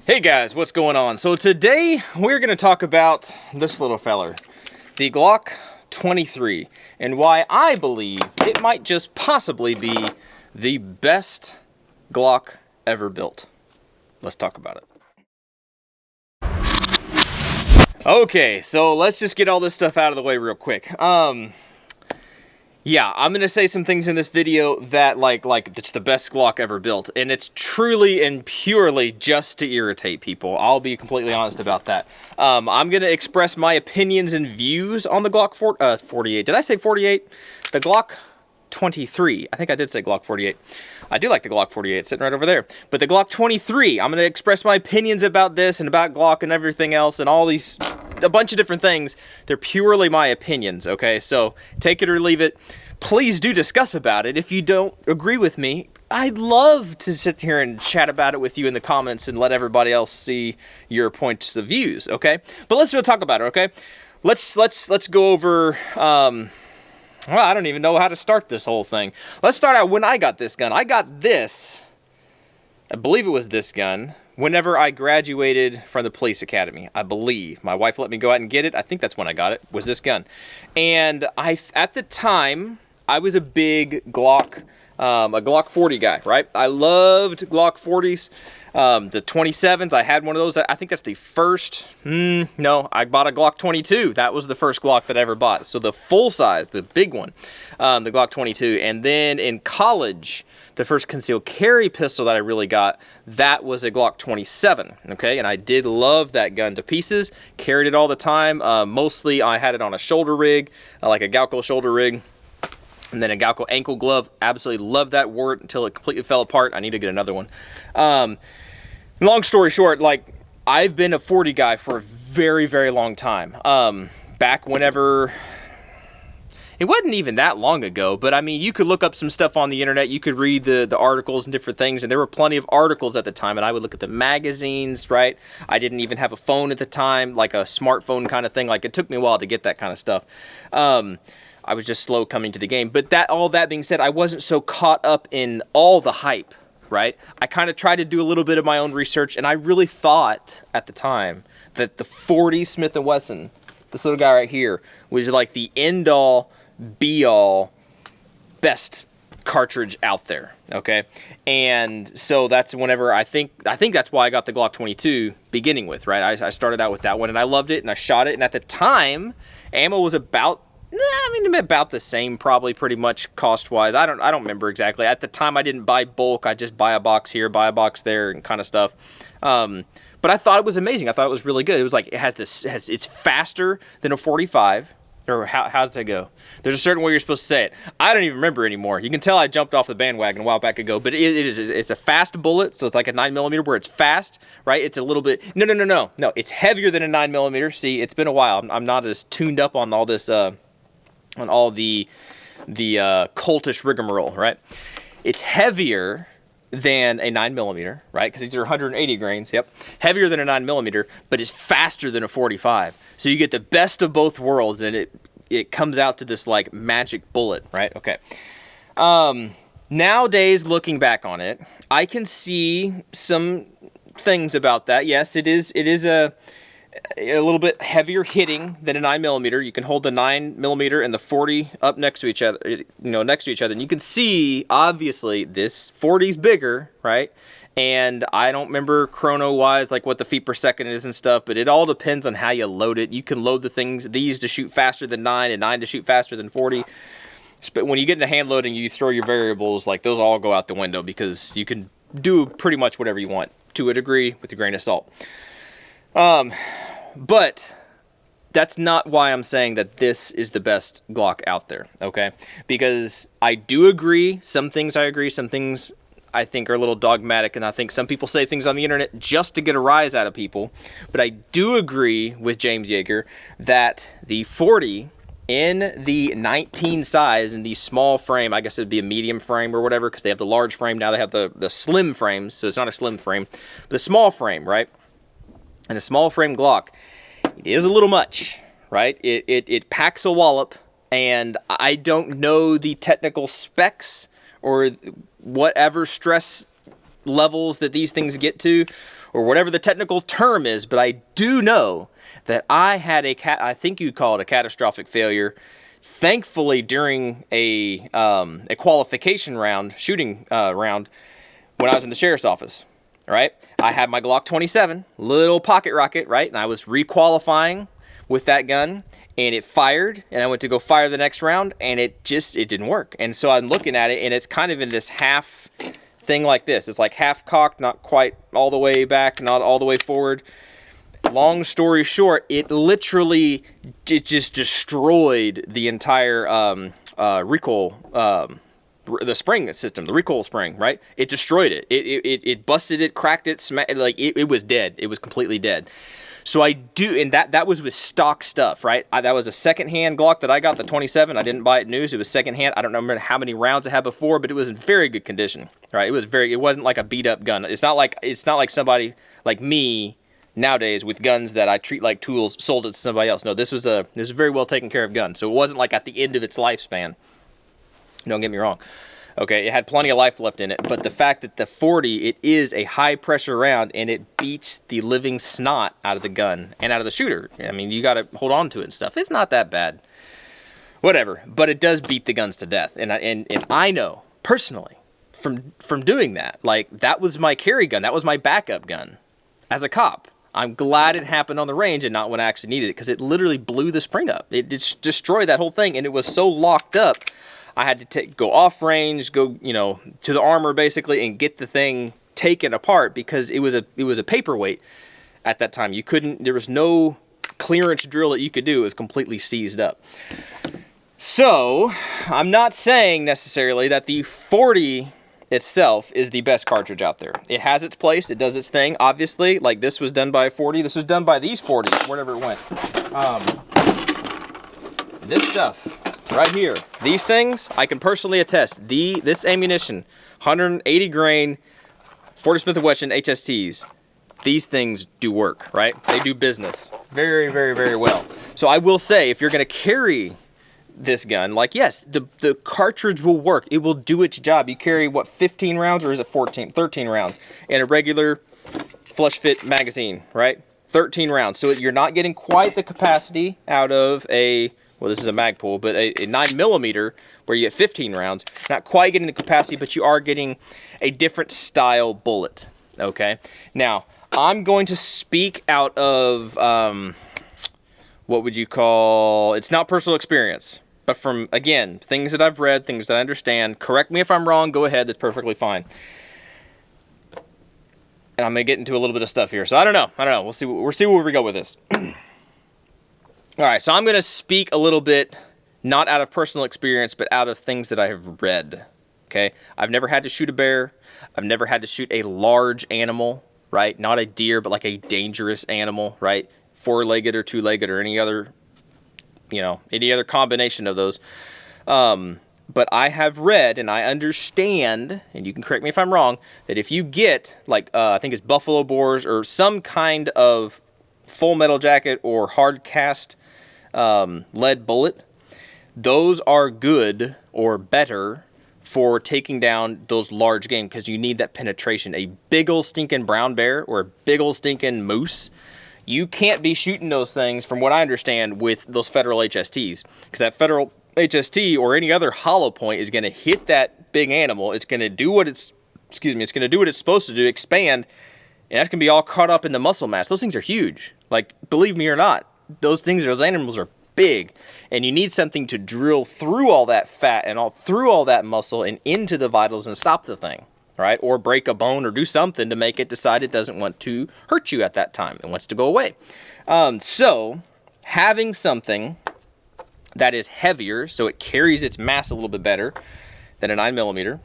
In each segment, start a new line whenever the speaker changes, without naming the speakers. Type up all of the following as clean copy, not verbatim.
Hey guys, what's going on? So today we're going to talk about this little feller, the Glock 23, and why I believe it might just possibly be the best Glock ever built. Let's talk about it. Okay, so let's just get all this stuff out of the way real quick. Yeah, I'm going to say some things in this video that, like it's the best Glock ever built. And it's truly and purely just to irritate people. I'll be completely honest about that. I'm going to express my opinions and views on the Glock 48. Did I say 48? The Glock 23. I think I did say Glock 48. I do like the Glock 48 sitting right over there. But the Glock 23, I'm going to express my opinions about this and about Glock and everything else and all these... a bunch of different things. They're purely my opinions, okay? So take it or leave it. Please do discuss about it. If you don't agree with me, I'd love to sit here and chat about it with you in the comments and let everybody else see your points of views, okay? But let's talk about it, okay? Let's go over well, I don't even know how to start this whole thing. Let's start out when I got this gun. I got this, I believe it was this gun, whenever I graduated from the police academy, I believe. My wife let me go out and get it. I think that's when I got it, was this gun. And at the time, I was a big Glock, a Glock 40 guy, right? I loved Glock 40s. The 27s, I had one of those. I think that's the first, no, I bought a Glock 22. That was the first Glock that I ever bought. So the full size, the big one, the Glock 22. And then in college, the first concealed carry pistol that I really got, that was a Glock 27, okay? And I did love that gun to pieces, carried it all the time. Mostly I had it on a shoulder rig, like a Galco shoulder rig. And then a Galco ankle glove. Absolutely loved that, wore it until it completely fell apart. I need to get another one. Long story short, like, I've been a 40 guy for a very, very long time. Back whenever... It wasn't even that long ago, but I mean, you could look up some stuff on the internet. You could read the articles and different things, and there were plenty of articles at the time, and I would look at the magazines, right? I didn't even have a phone at the time, like a smartphone kind of thing. Like, it took me a while to get that kind of stuff. I was just slow coming to the game. But all that being said, I wasn't so caught up in all the hype, right? I kind of tried to do a little bit of my own research, and I really thought at the time that the 40 Smith & Wesson, this little guy right here, was like the end-all, be-all, best cartridge out there, okay? And so that's whenever I think that's why I got the Glock 22 beginning with, right? I started out with that one, and I loved it, and I shot it, and at the time, ammo was about the same, probably, pretty much cost-wise. I don't remember exactly. At the time, I didn't buy bulk. I just buy a box here, buy a box there, and kind of stuff. But I thought it was amazing. I thought it was really good. It was like, it's faster than a 45. Or how does that go? There's a certain way you're supposed to say it. I don't even remember anymore. You can tell I jumped off the bandwagon a while back ago, but it's a fast bullet, so it's like a 9mm where it's fast, right? It's a little bit, no, it's heavier than a 9mm. See, it's been a while. I'm not as tuned up on all this, on all the cultish rigmarole, right? It's heavier than a 9mm, right? Because these are 180 grains, yep. Heavier than a 9mm, but it's faster than a 45. So you get the best of both worlds, and it comes out to this, like, magic bullet, right? Okay. Nowadays, looking back on it, I can see some things about that. Yes, it is a little bit heavier hitting than a 9mm. You can hold the 9mm and the 40 up next to each other, and you can see, obviously, this 40's bigger, right? And I don't remember chrono-wise, like, what the feet per second is and stuff, but it all depends on how you load it. You can load these to shoot faster than 9 and 9 to shoot faster than 40. But when you get into hand loading, you throw your variables, like, those all go out the window because you can do pretty much whatever you want to a degree with a grain of salt. But that's not why I'm saying that this is the best Glock out there, okay? Because I do agree, some things I agree, some things I think are a little dogmatic, and I think some people say things on the internet just to get a rise out of people. But I do agree with James Yeager that the 40 in the 19 size, in the small frame, I guess it would be a medium frame or whatever, because they have the large frame, now they have the slim frames, so it's not a slim frame, but a small frame, right? And a small frame Glock, it is a little much, right? It packs a wallop, and I don't know the technical specs or whatever stress levels that these things get to, or whatever the technical term is, but I do know that I had I think you'd call it a catastrophic failure. Thankfully, during a qualification round, shooting round, when I was in the sheriff's office, right? I had my Glock 27, little pocket rocket, right? And I was requalifying with that gun, and it fired, and I went to go fire the next round, and it didn't work. And so I'm looking at it, and it's kind of in this half thing like this. It's like half cocked, not quite all the way back, not all the way forward. Long story short, it just destroyed the entire recoil, the spring system, the recoil spring, right? It destroyed it. It busted it, cracked it, it was dead. It was completely dead. So I do, and that was with stock stuff, right? That was a secondhand Glock that I got, the 27. I didn't buy it new, so it was secondhand. I don't remember how many rounds it had before, but it was in very good condition, right? It wasn't like a beat up gun. It's not like somebody like me nowadays with guns that I treat like tools sold it to somebody else. No, this was a very well taken care of gun. So it wasn't like at the end of its lifespan. Don't get me wrong. Okay, it had plenty of life left in it, but the fact that the 40, it is a high pressure round, and it beats the living snot out of the gun and out of the shooter. I mean, you got to hold on to it and stuff. It's not that bad. Whatever, but it does beat the guns to death. And I know personally from doing that, like that was my carry gun. That was my backup gun as a cop. I'm glad it happened on the range and not when I actually needed it, because it literally blew the spring up. It just destroyed that whole thing, and it was so locked up. I had to go off range, go to the armor basically, and get the thing taken apart, because it was a paperweight at that time. There was no clearance drill that you could do. It was completely seized up. So I'm not saying necessarily that the 40 itself is the best cartridge out there. It has its place. It does its thing. Obviously, like this was done by a 40. This was done by these 40s, wherever it went. This stuff right here, these things, I can personally attest. This ammunition, 180 grain 40 Smith & Wesson HSTs, these things do work, right? They do business very, very, very well. So I will say, if you're going to carry this gun, like, yes, the cartridge will work. It will do its job. You carry, what, 15 rounds, or is it 13 rounds in a regular flush fit magazine, right? 13 rounds. So you're not getting quite the capacity out of well, this is a Magpul, but a 9mm where you get 15 rounds. Not quite getting the capacity, but you are getting a different style bullet, okay? Now, I'm going to speak out of, what would you call, it's not personal experience, but from, again, things that I've read, things that I understand. Correct me if I'm wrong, go ahead, that's perfectly fine. And I'm going to get into a little bit of stuff here. So I don't know. We'll see where we go with this. All right, so I'm going to speak a little bit, not out of personal experience, but out of things that I have read, okay? I've never had to shoot a bear. I've never had to shoot a large animal, right? Not a deer, but like a dangerous animal, right? Four-legged or two-legged or any other combination of those. But I have read and I understand, and you can correct me if I'm wrong, that if you get, like, I think it's buffalo boars or some kind of full metal jacket or hard cast lead bullet, those are good or better for taking down those large game, because you need that penetration. A big ol' stinking brown bear or a big ol' stinking moose, you can't be shooting those things, from what I understand, with those federal HSTs, because that federal HST or any other hollow point is going to hit that big animal. It's going to do what it's going to do what it's supposed to do, expand, and that's going to be all caught up in the muscle mass. Those things are huge. Like, believe me or not, those animals are big, and you need something to drill through all that fat and through all that muscle and into the vitals and stop the thing, right? Or break a bone or do something to make it decide it doesn't want to hurt you at that time. It wants to go away. So having something that is heavier, so it carries its mass a little bit better than a 9mm,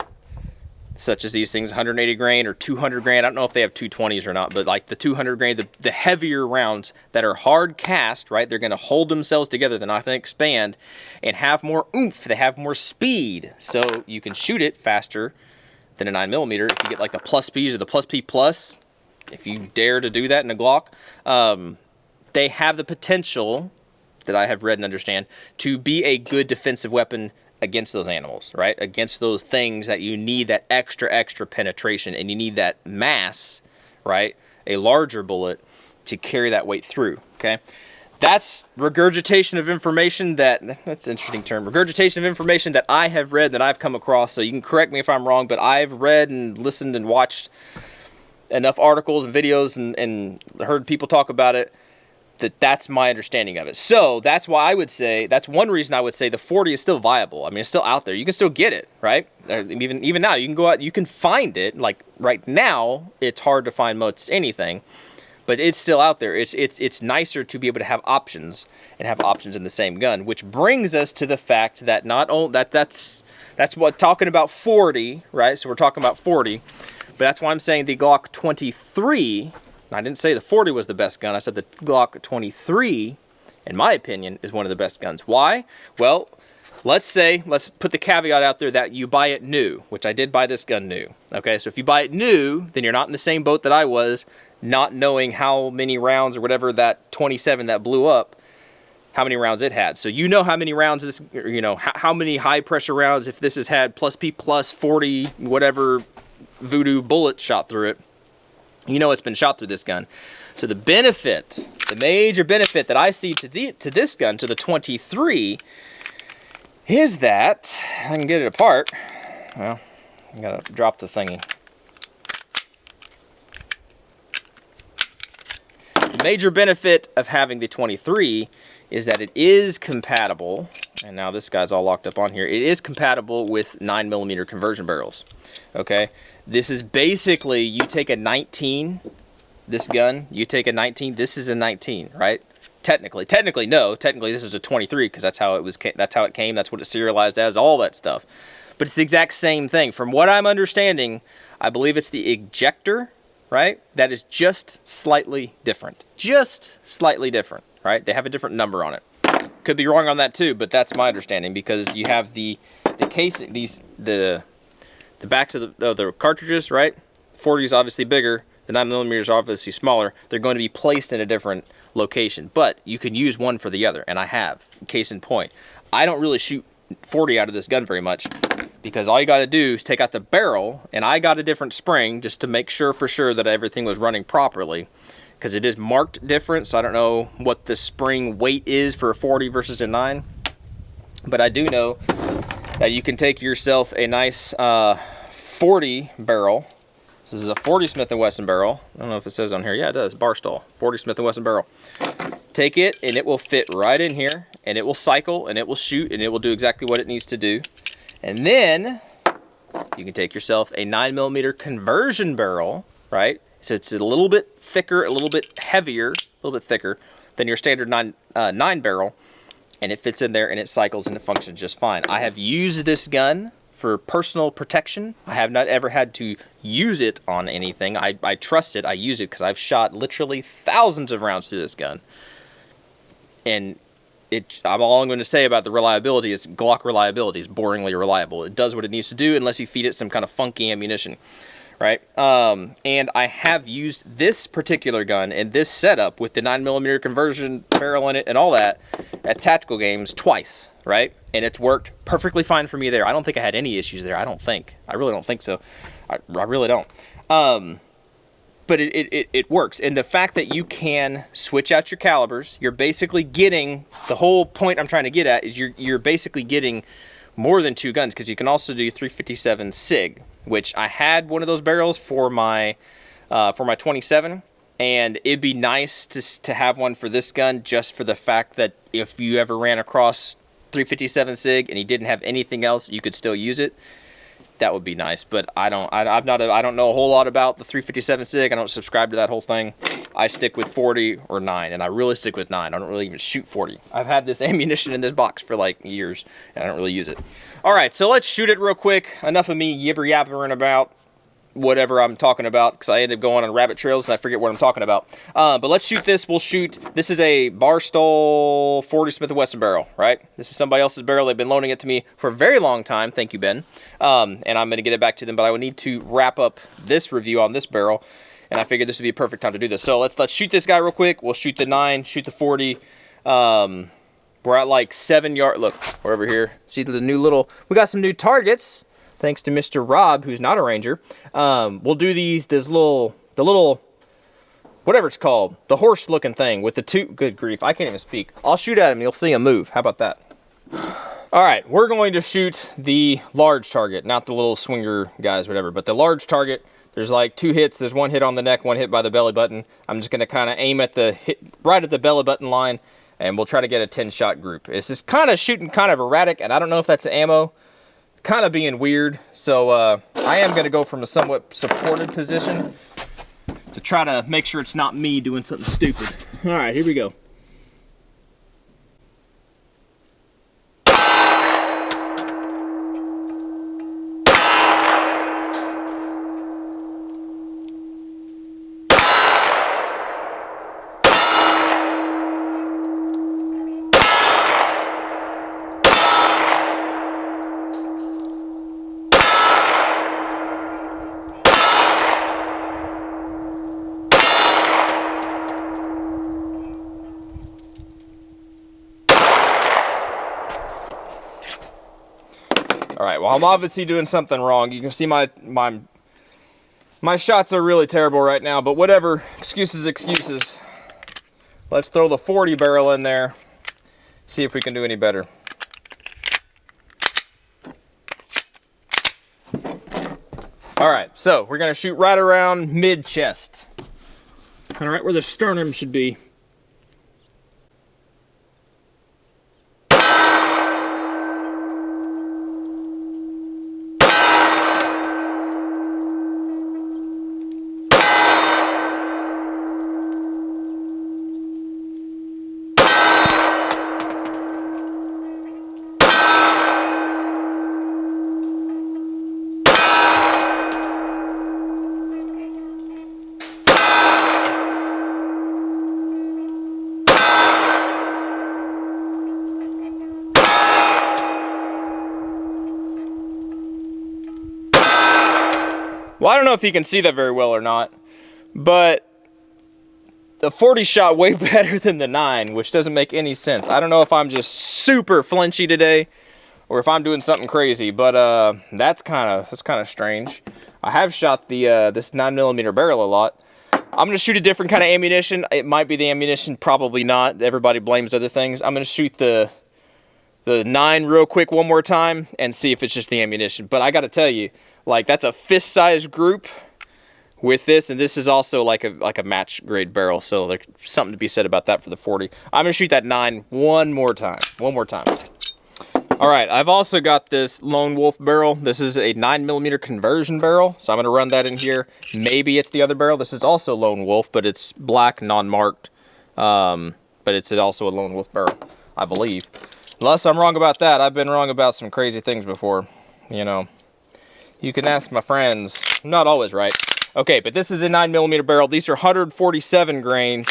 such as these things, 180 grain or 200 grain. I don't know if they have 220s or not, but like the 200 grain, the heavier rounds that are hard cast, right? They're going to hold themselves together. They're not going to expand and have more oomph. They have more speed, so you can shoot it faster than a 9mm. If you get like the plus P's or the plus P plus, if you dare to do that in a Glock, they have the potential, that I have read and understand, to be a good defensive weapon against those animals, right? Against those things that you need that extra penetration, and you need that mass, right? a larger bullet to carry that weight through, okay? That's regurgitation of information that's an interesting term, regurgitation of information that I have read, that I've come across, so you can correct me if I'm wrong, but I've read and listened and watched enough articles and videos and heard people talk about it, that's my understanding of it. So that's why I would say, that's one reason I would say the 40 is still viable. I mean, it's still out there. You can still get it, right? Even now, you can go out, you can find it. Like right now, it's hard to find most anything, but it's still out there. It's nicer to be able to have options and have options in the same gun, which brings us to the fact that not only that's what talking about 40, right? So we're talking about 40, but that's why I'm saying the Glock 23. I didn't say the 40 was the best gun. I said the Glock 23, in my opinion, is one of the best guns. Why? Well, let's put the caveat out there that you buy it new, which I did buy this gun new. Okay, so if you buy it new, then you're not in the same boat that I was, not knowing how many rounds or whatever that 27 that blew up, how many rounds it had. So you know how many rounds this, you know, how many high pressure rounds, if this has had plus P plus 40, whatever voodoo bullet shot through it. You know it's been shot through this gun. So the benefit, the major benefit that I see to this gun, to the 23, is that I can get it apart. Well, I gotta drop the thingy. The major benefit of having the 23 is that it is compatible, and now this guy's all locked up on here, it is compatible with 9mm conversion barrels, okay? This is basically, you take a 19, this gun, you take a 19, this is a 19, right? Technically no, technically this is a 23 because that's how it came, that's what it serialized as, all that stuff. But it's the exact same thing. From what I'm understanding, I believe it's the ejector, right? That is just slightly different. Just slightly different, right? They have a different number on it. Could be wrong on that too, but that's my understanding because you have the case, the backs of the cartridges, right? 40 is obviously bigger. The 9mm is obviously smaller. They're going to be placed in a different location, but you can use one for the other, and I have. Case in point, I don't really shoot 40 out of this gun very much because all you got to do is take out the barrel, and I got a different spring just to make sure for sure that everything was running properly because it is marked different, so I don't know what the spring weight is for a 40 versus a 9, but I do know that you can take yourself a nice 40 barrel. This is a 40 Smith & Wesson barrel. I don't know if it says on here. Yeah, it does. Barstool. 40 Smith & Wesson barrel. Take it, and it will fit right in here, and it will cycle, and it will shoot, and it will do exactly what it needs to do. And then you can take yourself a 9mm conversion barrel, right? So it's a little bit thicker, a little bit heavier, a little bit thicker than your standard 9 barrel. And it fits in there and it cycles and it functions just fine. I have used this gun for personal protection. I have not ever had to use it on anything. I trust it. I use it because I've shot literally thousands of rounds through this gun. And all I'm going to say about the reliability is Glock reliability is boringly reliable. It does what it needs to do unless you feed it some kind of funky ammunition. Right? And I have used this particular gun and this setup with the 9mm conversion barrel in it and all that at tactical games twice, right? And it's worked perfectly fine for me there. I don't think I had any issues there. I don't think. I really don't think so. I really don't. But it works. And the fact that you can switch out your calibers, you're basically getting, the whole point I'm trying to get at is you're basically getting more than two guns because you can also do 357 SIG, which I had one of those barrels for my 27, and it'd be nice to have one for this gun just for the fact that if you ever ran across 357 SIG and you didn't have anything else, you could still use it. That would be nice, but I don't know a whole lot about the 357 SIG. I don't subscribe to that whole thing. I stick with 40 or 9, and I really stick with 9. I don't really even shoot 40. I've had this ammunition in this box for like years, and I don't really use it. All right, so let's shoot it real quick. Enough of me yibber-yabbering about whatever I'm talking about, because I ended up going on rabbit trails and I forget what I'm talking about. But let's shoot this. We'll shoot, this is a Barstool 40 Smith & Wesson barrel, right? This is somebody else's barrel. They've been loaning it to me for a very long time. Thank you, Ben. And I'm going to get it back to them, but I would need to wrap up this review on this barrel, and I figured this would be a perfect time to do this. So let's shoot this guy real quick. We'll shoot the 9, shoot the 40. We're at like 7 yards. Look, we're over here. See the new little, we got some new targets. Thanks to Mr. Rob, who's not a ranger. We'll do the little whatever it's called, the horse looking thing with the two, good grief, I can't even speak. I'll shoot at him, you'll see him move. How about that? All right, we're going to shoot the large target, not the little swinger guys, whatever, but the large target. There's like 2 hits. There's 1 hit on the neck, 1 hit by the belly button. I'm just gonna kind of aim at the hit, right at the belly button line, and we'll try to get a 10-shot group. It's just kind of shooting kind of erratic, and I don't know if that's the ammo. Kind of being weird, so I am gonna go from a somewhat supported position to try to make sure it's not me doing something stupid. All right, here we go. All right, well, I'm obviously doing something wrong. You can see my shots are really terrible right now, but whatever, excuses. Let's throw the 40 barrel in there, see if we can do any better. All right, so we're gonna shoot right around mid-chest, kind of right where the sternum should be. Well, I don't know if you can see that very well or not, but the 40 shot way better than the 9, which doesn't make any sense. I don't know if I'm just super flinchy today or if I'm doing something crazy, but that's kind of strange. I have shot the this 9mm barrel a lot. I'm gonna shoot a different kind of ammunition. It might be the ammunition, probably not. Everybody blames other things. I'm gonna shoot the 9 real quick one more time and see if it's just the ammunition. But I gotta tell you, like, that's a fist-sized group with this, and this is also like a match grade barrel, so there's something to be said about that for the 40. I'm gonna shoot that 9 one more time. All right, I've also got this Lone Wolf barrel. This is a 9mm conversion barrel, so I'm gonna run that in here. Maybe it's the other barrel. This is also Lone Wolf, but it's black, non-marked, but it's also a Lone Wolf barrel, I believe. Unless I'm wrong about that. I've been wrong about some crazy things before, you know. You can ask my friends. I'm not always right. Okay, but this is a 9mm barrel. These are 147 grain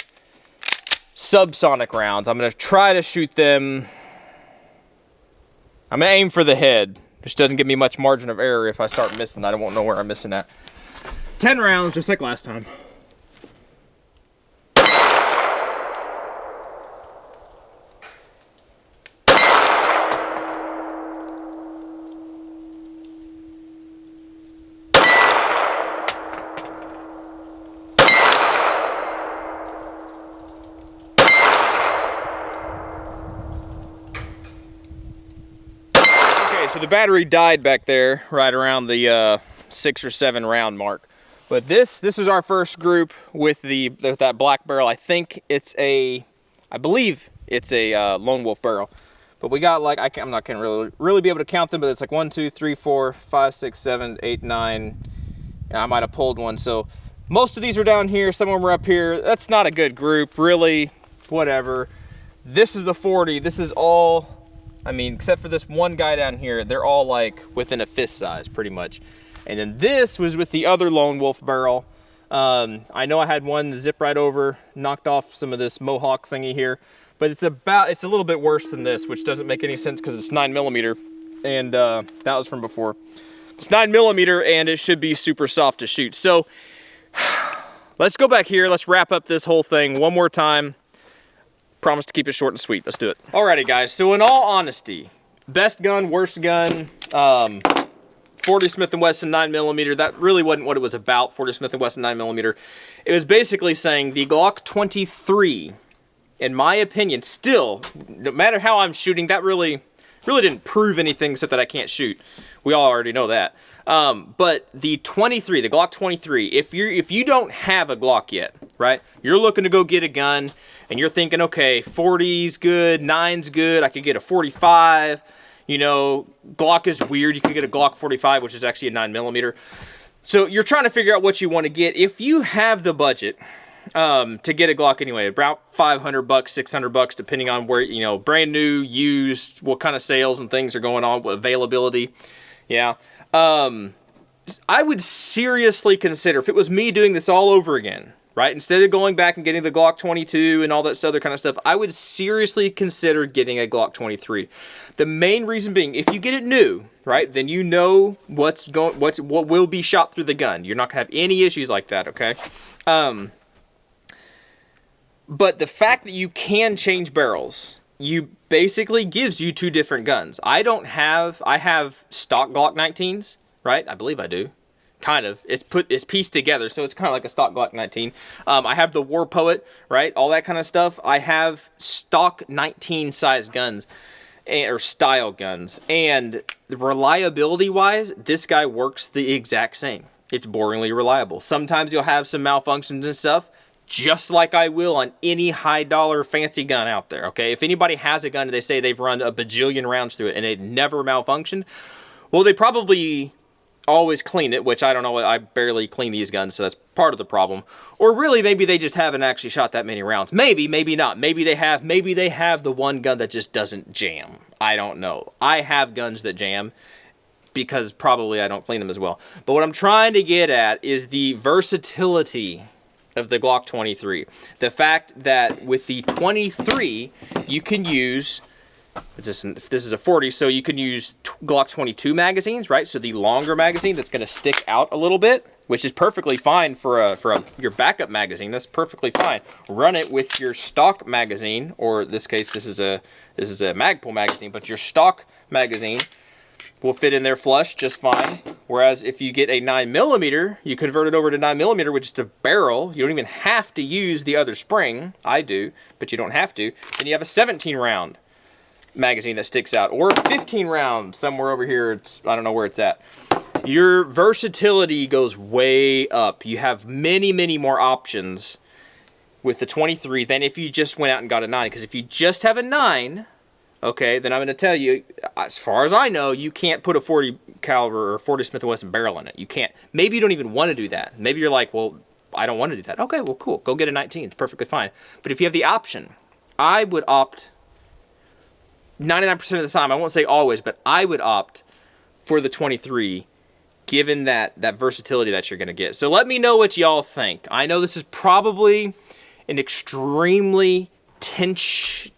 subsonic rounds. I'm going to try to shoot them. I'm going to aim for the head. Which doesn't give me much margin of error. If I start missing, I won't know where I'm missing at. 10 rounds, just like last time. So the battery died back there right around the 6 or 7 round mark. But this is our first group with that black barrel. I believe it's a Lone Wolf barrel. But we got like, I'm not gonna really be able to count them, but it's like 1, 2, 3, 4, 5, 6, 7, 8, 9. And I might have pulled one. So most of these are down here, some of them are up here. That's not a good group, really, whatever. This is the 40, this is all, I mean, except for this one guy down here, they're all like within a fist size, pretty much. And then this was with the other Lone Wolf barrel. I know I had one zip right over, knocked off some of this Mohawk thingy here, but it's a little bit worse than this, which doesn't make any sense because it's 9mm, and that was from before. It's 9mm, and it should be super soft to shoot. So let's go back here. Let's wrap up this whole thing one more time. Promise to keep it short and sweet. Let's do it. Alrighty, guys. So in all honesty, best gun, worst gun, 40 Smith & Wesson 9mm, that really wasn't what it was about, 40 Smith & Wesson 9mm. It was basically saying the Glock 23, in my opinion, still, no matter how I'm shooting, that really didn't prove anything except that I can't shoot. We all already know that. But the 23, the Glock 23, if you don't have a Glock yet, right? You're looking to go get a gun, and you're thinking, okay, 40's good, 9's good, I could get a 45. You know, Glock is weird. You can get a Glock 45, which is actually a 9mm. So you're trying to figure out what you want to get. If you have the budget to get a Glock anyway, about $500, $600, depending on where, you know, brand new, used, what kind of sales and things are going on, what availability. Yeah. I would seriously consider, if it was me doing this all over again, right? Instead of going back and getting the Glock 22 and all that other kind of stuff, I would seriously consider getting a Glock 23. The main reason being, if you get it new, right, then you know what will be shot through the gun. You're not gonna have any issues like that, okay? But the fact that you can change barrels, you basically gives you two different guns. I have stock Glock 19s, right? I believe I do. Kind of. It's pieced together, so it's kind of like a stock Glock 19. I have the War Poet, right? All that kind of stuff. I have stock 19 size guns, or style guns. And reliability-wise, this guy works the exact same. It's boringly reliable. Sometimes you'll have some malfunctions and stuff, just like I will on any high-dollar fancy gun out there, okay? If anybody has a gun and they say they've run a bajillion rounds through it and it never malfunctioned, well, they probably always clean it, which I don't know. I barely clean these guns, so that's part of the problem. Or really, maybe they just haven't actually shot that many rounds. Maybe, maybe not. Maybe they have the one gun that just doesn't jam. I don't know. I have guns that jam because probably I don't clean them as well. But what I'm trying to get at is the versatility of the Glock 23. The fact that with the 23, you can use, if this is a 40, so you can use Glock 22 magazines, right? So the longer magazine that's going to stick out a little bit, which is perfectly fine for your backup magazine. That's perfectly fine. Run it with your stock magazine, or in this case, this is a Magpul magazine, but your stock magazine will fit in there flush just fine. Whereas if you get a 9mm, you convert it over to 9mm with just a barrel. You don't even have to use the other spring. I do, but you don't have to. Then you have a 17 round magazine that sticks out, or a 15 round somewhere over here. I don't know where it's at. Your versatility goes way up. You have many, many more options with the 23 than if you just went out and got a 9. Because if you just have a 9, okay, then I'm going to tell you, as far as I know, you can't put a 40 caliber or 40 Smith & Wesson barrel in it. You can't. Maybe you don't even want to do that. Maybe you're like, well, I don't want to do that. Okay, well, cool. Go get a 19. It's perfectly fine. But if you have the option, I would opt 99% of the time, I won't say always, but I would opt for the 23, given that versatility that you're going to get. So let me know what y'all think. I know this is probably an extremely tension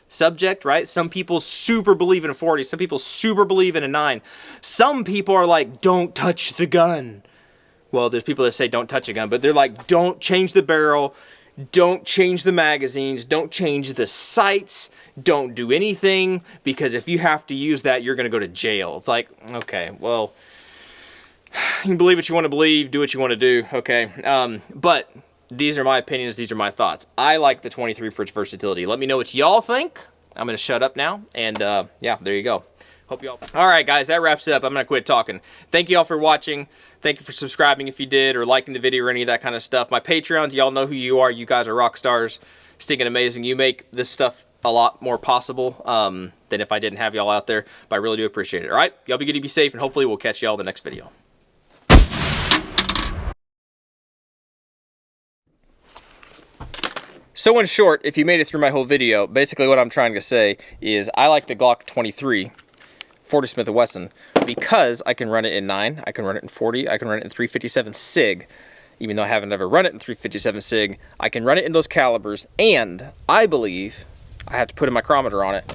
subject, right? Some people super believe in a 40. Some people super believe in a 9. Some people are like, don't touch the gun. Well, there's people that say don't touch a gun, but they're like, don't change the barrel, don't change the magazines, don't change the sights, don't do anything, because if you have to use that, you're going to go to jail. It's like, okay, well, you can believe what you want to believe, do what you want to do, okay? But these are my opinions, these are my thoughts. I like the 23 for its versatility. Let me know what y'all think. I'm going to shut up now, and yeah, there you go. Hope y'all... Alright guys, that wraps it up. I'm going to quit talking. Thank you all for watching. Thank you for subscribing if you did, or liking the video or any of that kind of stuff. My Patreons, y'all know who you are. You guys are rock stars. Stinking amazing. You make this stuff a lot more possible than if I didn't have y'all out there. But I really do appreciate it. Alright, y'all be good, be safe, and hopefully we'll catch y'all in the next video. So in short, if you made it through my whole video, basically what I'm trying to say is I like the Glock 23 40 Smith & Wesson because I can run it in 9, I can run it in 40, I can run it in 357 SIG. Even though I haven't ever run it in 357 SIG, I can run it in those calibers, and I believe, I have to put a micrometer on it,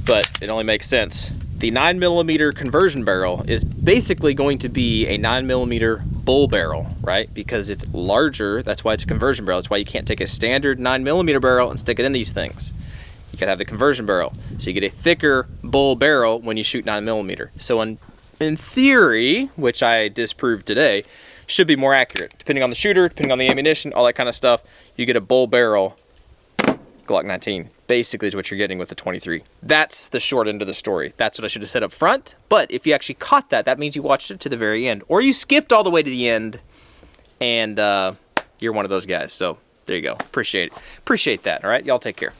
but it only makes sense. The 9mm conversion barrel is basically going to be a 9mm bull barrel, right? Because it's larger, that's why it's a conversion barrel. That's why you can't take a standard 9mm barrel and stick it in these things. You gotta have the conversion barrel. So you get a thicker bull barrel when you shoot 9mm. So in theory, which I disproved today, should be more accurate. Depending on the shooter, depending on the ammunition, all that kind of stuff, you get a bull barrel Glock 19. Basically is what you're getting with the 23. That's the short end of the story. That's what I should have said up front. But if you actually caught that, that means you watched it to the very end. Or you skipped all the way to the end, and you're one of those guys. So there you go. Appreciate it. Appreciate that. All right, y'all take care.